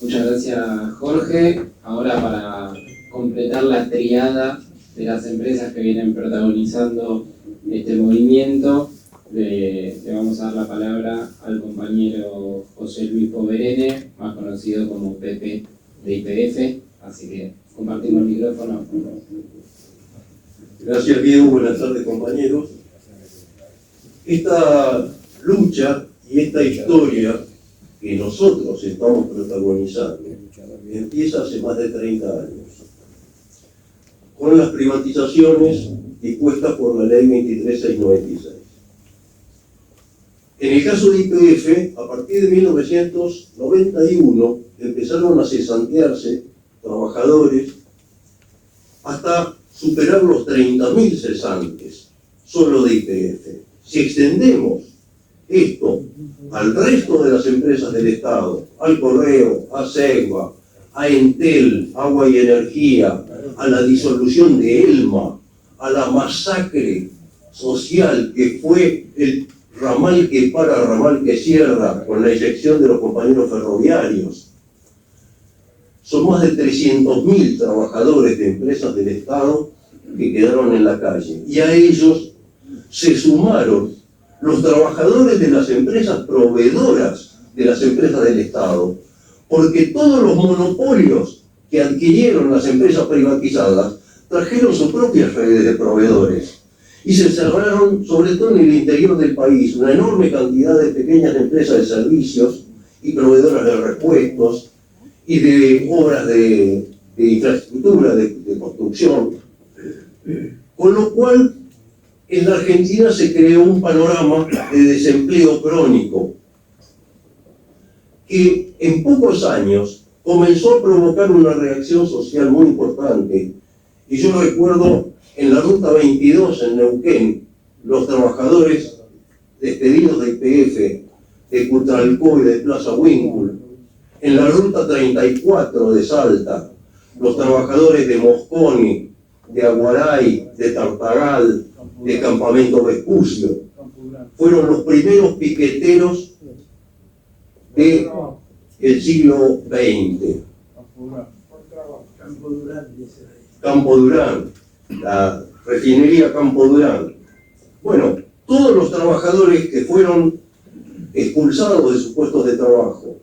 Muchas gracias, Jorge. Ahora, para completar la triada de las empresas que vienen protagonizando este movimiento, le vamos a dar la palabra al compañero José Luis Poverene, más conocido como Pepe de YPF. Así que compartimos el micrófono. Gracias, Diego. Buenas tardes, compañeros. Esta lucha y esta historia que nosotros estamos protagonizando empieza hace más de 30 años, con las privatizaciones dispuestas por la Ley 23696. En el caso de YPF, a partir de 1991 empezaron a cesantearse trabajadores hasta superar los 30.000 cesantes solo de YPF. Si extendemos esto al resto de las empresas del Estado, al Correo, a Segua, a Entel, Agua y Energía, a la disolución de Elma, a la masacre social que fue el ramal que para, ramal que cierra, con la eyección de los compañeros ferroviarios. Son más de 300.000 trabajadores de empresas del Estado que quedaron en la calle. Y a ellos se sumaron los trabajadores de las empresas proveedoras de las empresas del Estado, porque todos los monopolios que adquirieron las empresas privatizadas trajeron sus propias redes de proveedores y se cerraron, sobre todo en el interior del país, una enorme cantidad de pequeñas empresas de servicios y proveedoras de repuestos y de obras de infraestructura, de construcción, con lo cual en la Argentina se creó un panorama de desempleo crónico que en pocos años comenzó a provocar una reacción social muy importante. Y yo recuerdo en la Ruta 22 en Neuquén, los trabajadores despedidos de YPF, de Cutralcó y de Plaza Winkle, en la Ruta 34 de Salta, los trabajadores de Mosconi, de Aguaray, de Tartagal, de Campamento Vespucio, fueron los primeros piqueteros del siglo XX. Campo Durán, la refinería Campo Durán. Bueno, todos los trabajadores que fueron expulsados de sus puestos de trabajo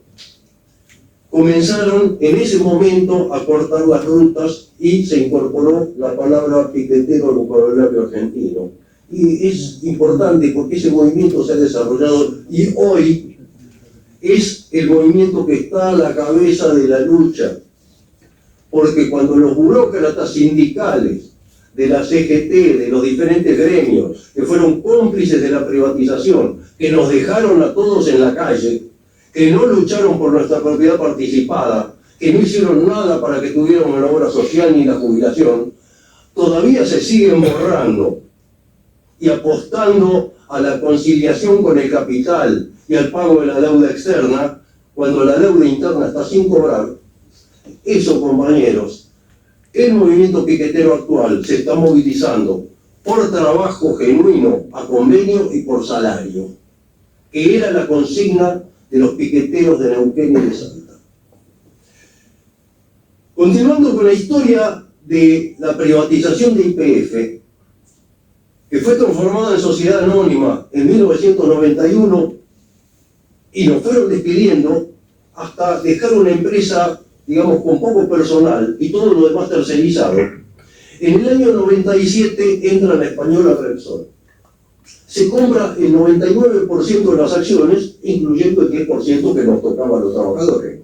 comenzaron en ese momento a cortar las rutas y se incorporó la palabra piquetero al vocabulario argentino. Y es importante porque ese movimiento se ha desarrollado y hoy es el movimiento que está a la cabeza de la lucha. Porque cuando los burócratas sindicales de la CGT, de los diferentes gremios, que fueron cómplices de la privatización, que nos dejaron a todos en la calle, que no lucharon por nuestra propiedad participada, que no hicieron nada para que tuviéramos la obra social ni la jubilación, todavía se siguen borrando y apostando a la conciliación con el capital y al pago de la deuda externa, cuando la deuda interna está sin cobrar. Eso, compañeros, el movimiento piquetero actual se está movilizando por trabajo genuino, a convenio y por salario, que era la consigna de los piqueteros de Neuquén y de Salta. Continuando con la historia de la privatización de YPF, que fue transformada en sociedad anónima en 1991 y nos fueron despidiendo hasta dejar una empresa, digamos, con poco personal y todo lo demás tercerizado. En el año 97 entra la española Repsol. Se compra el 99% de las acciones, incluyendo el 10% que nos tocaba a los trabajadores.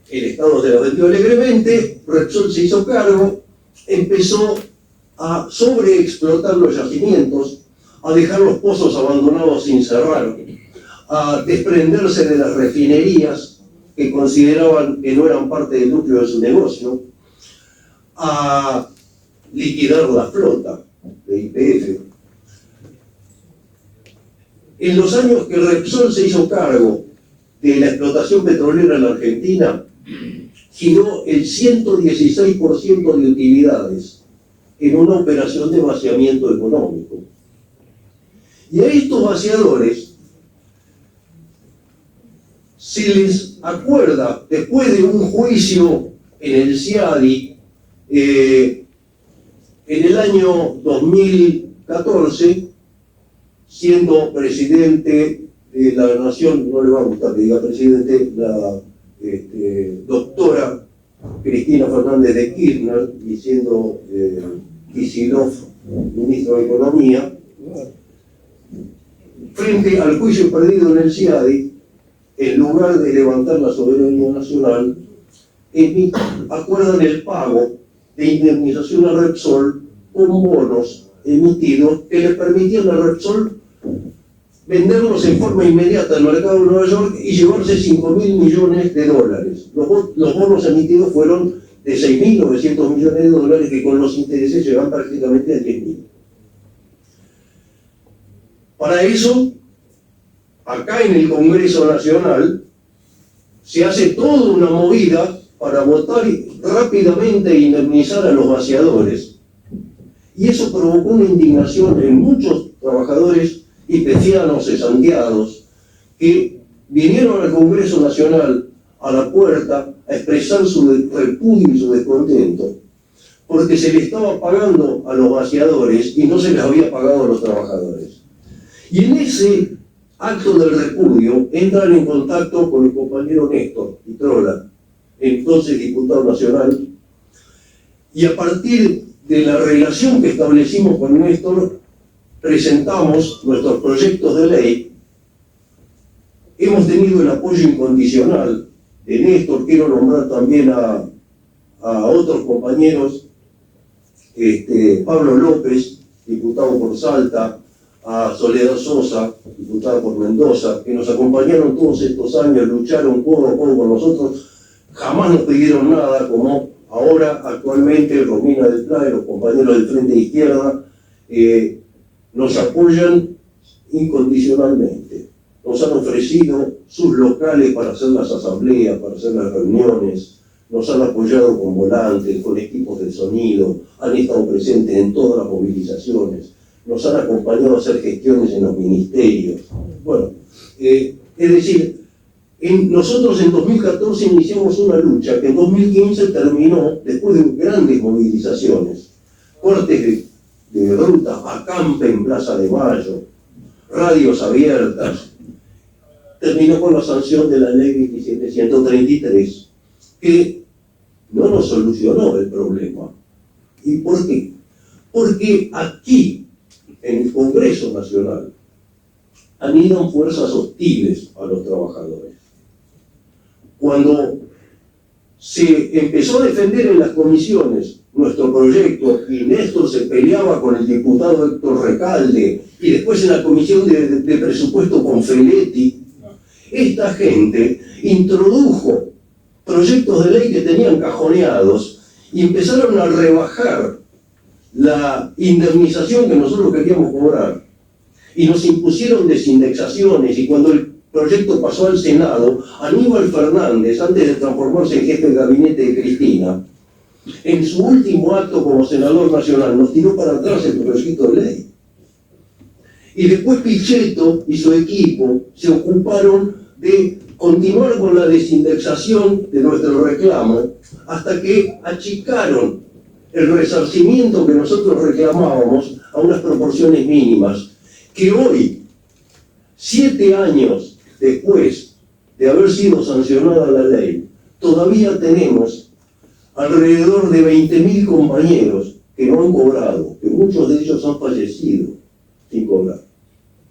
El Estado se las vendió alegremente, Repsol se hizo cargo, empezó a sobreexplotar los yacimientos, a dejar los pozos abandonados sin cerrar, a desprenderse de las refinerías que consideraban que no eran parte del núcleo de su negocio, a liquidar la flota de YPF. En los años que Repsol se hizo cargo de la explotación petrolera en la Argentina, giró el 116% de utilidades en una operación de vaciamiento económico. Y a estos vaciadores se les acuerda, después de un juicio en el CIADI, en el año 2014, siendo presidente de la Nación, no le va a gustar que diga presidente, la doctora Cristina Fernández de Kirchner, y siendo Kicillof ministro de Economía, frente al juicio perdido en el CIADI, en lugar de levantar la soberanía nacional, acuerdan el pago de indemnización a Repsol con bonos emitidos que le permitían a Repsol venderlos en forma inmediata al mercado de Nueva York y llevarse $5.000 millones. Los bonos emitidos fueron de 6.900 millones de dólares, que con los intereses llegan prácticamente a 10.000. Para eso, acá en el Congreso Nacional, se hace toda una movida para votar rápidamente e indemnizar a los vaciadores. Y eso provocó una indignación en muchos trabajadores ipecianos, cesanteados, que vinieron al Congreso Nacional a la puerta a expresar su repudio y su descontento, porque se le estaba pagando a los vaciadores y no se les había pagado a los trabajadores. Y en ese acto del repudio entran en contacto con el compañero Néstor Pitrola, entonces diputado nacional, y a partir de la relación que establecimos con Néstor, presentamos nuestros proyectos de ley. Hemos tenido el apoyo incondicional de Néstor. Quiero nombrar también a otros compañeros, Pablo López, diputado por Salta, a Soledad Sosa, diputada por Mendoza, que nos acompañaron todos estos años, lucharon codo a codo con nosotros, jamás nos pidieron nada, como ahora actualmente Romina del Pla y los compañeros del Frente de Izquierda, nos apoyan incondicionalmente. Nos han ofrecido sus locales para hacer las asambleas, para hacer las reuniones, nos han apoyado con volantes, con equipos de sonido, han estado presentes en todas las movilizaciones, nos han acompañado a hacer gestiones en los ministerios. Bueno, es decir, nosotros en 2014 iniciamos una lucha que en 2015 terminó después de grandes movilizaciones, cortes de ruta, acampe en Plaza de Mayo, radios abiertas. Terminó con la sanción de la ley 2733, que no nos solucionó el problema. ¿Y por qué? Porque aquí, en el Congreso Nacional, anidan fuerzas hostiles a los trabajadores. Cuando se empezó a defender en las comisiones nuestro proyecto y Néstor se peleaba con el diputado Héctor Recalde y después en la comisión de presupuesto con Feletti, esta gente introdujo proyectos de ley que tenían cajoneados y empezaron a rebajar la indemnización que nosotros queríamos cobrar y nos impusieron desindexaciones. Y cuando el proyecto pasó al Senado, Aníbal Fernández, antes de transformarse en jefe de gabinete de Cristina, en su último acto como senador nacional nos tiró para atrás el proyecto de ley. Y después Pichetto y su equipo se ocuparon de continuar con la desindexación de nuestro reclamo hasta que achicaron el resarcimiento que nosotros reclamábamos a unas proporciones mínimas, que hoy, 7 años después de haber sido sancionada la ley, todavía tenemos alrededor de 20.000 compañeros que no han cobrado, que muchos de ellos han fallecido sin cobrar.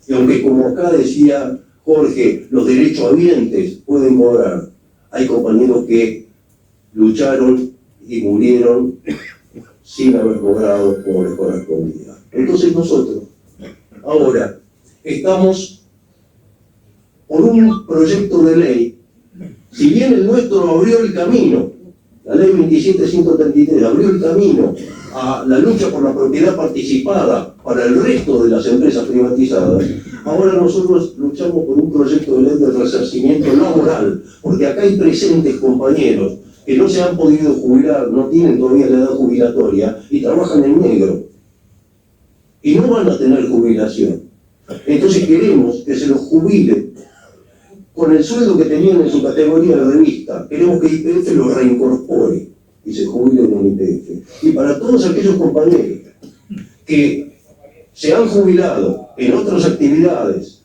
Y aunque, como acá decía Jorge, los derechohabientes pueden cobrar, hay compañeros que lucharon y murieron sin haber cobrado como les correspondía. Entonces nosotros ahora estamos por un proyecto de ley. Si bien el nuestro abrió el camino, la ley 27.133 abrió el camino a la lucha por la propiedad participada para el resto de las empresas privatizadas, ahora nosotros luchamos por un proyecto de ley de resarcimiento laboral, porque acá hay presentes compañeros que no se han podido jubilar, no tienen todavía la edad jubilatoria y trabajan en negro y no van a tener jubilación. Entonces queremos que se los jubile con el sueldo que tenían en su categoría de revista, queremos que YPF lo reincorpore y se jubilen en YPF. Y para todos aquellos compañeros que se han jubilado en otras actividades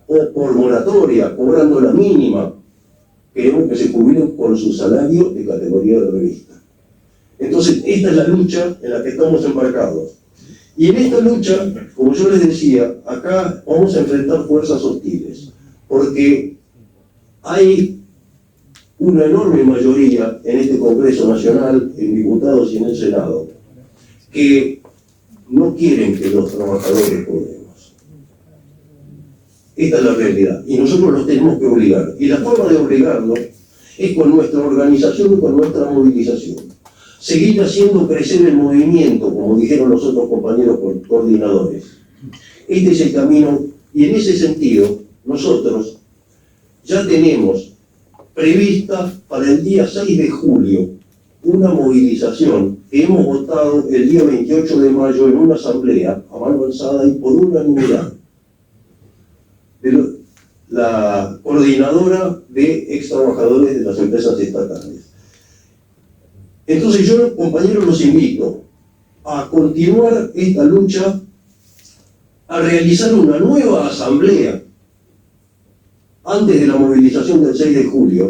o por moratoria, cobrando la mínima, queremos que se jubilen con su salario de categoría de revista. Entonces, esta es la lucha en la que estamos embarcados. Y en esta lucha, como yo les decía, acá vamos a enfrentar fuerzas hostiles, porque hay una enorme mayoría en este Congreso Nacional, en diputados y en el Senado, que no quieren que los trabajadores cobremos. Esta es la realidad, y nosotros los tenemos que obligar. Y la forma de obligarlo es con nuestra organización y con nuestra movilización. Seguir haciendo crecer el movimiento, como dijeron los otros compañeros coordinadores. Este es el camino, y en ese sentido, nosotros ya tenemos prevista para el día 6 de julio una movilización que hemos votado el día 28 de mayo en una asamblea a mano alzada y por unanimidad. La coordinadora de ex trabajadores de las empresas estatales. Entonces yo, compañeros, los invito a continuar esta lucha, a realizar una nueva asamblea antes de la movilización del 6 de julio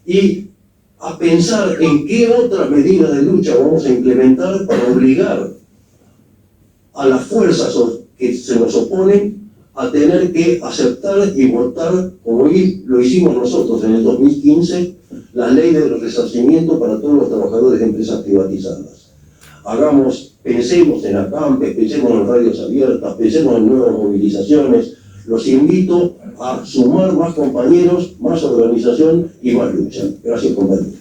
y a pensar en qué otras medidas de lucha vamos a implementar para obligar a las fuerzas que se nos oponen a tener que aceptar y votar, como lo hicimos nosotros en el 2015, la ley del resarcimiento para todos los trabajadores de empresas privatizadas. Pensemos en acampes, pensemos en radios abiertas, pensemos en nuevas movilizaciones. Los invito a sumar más compañeros, más organización y más lucha. Gracias, compañeros.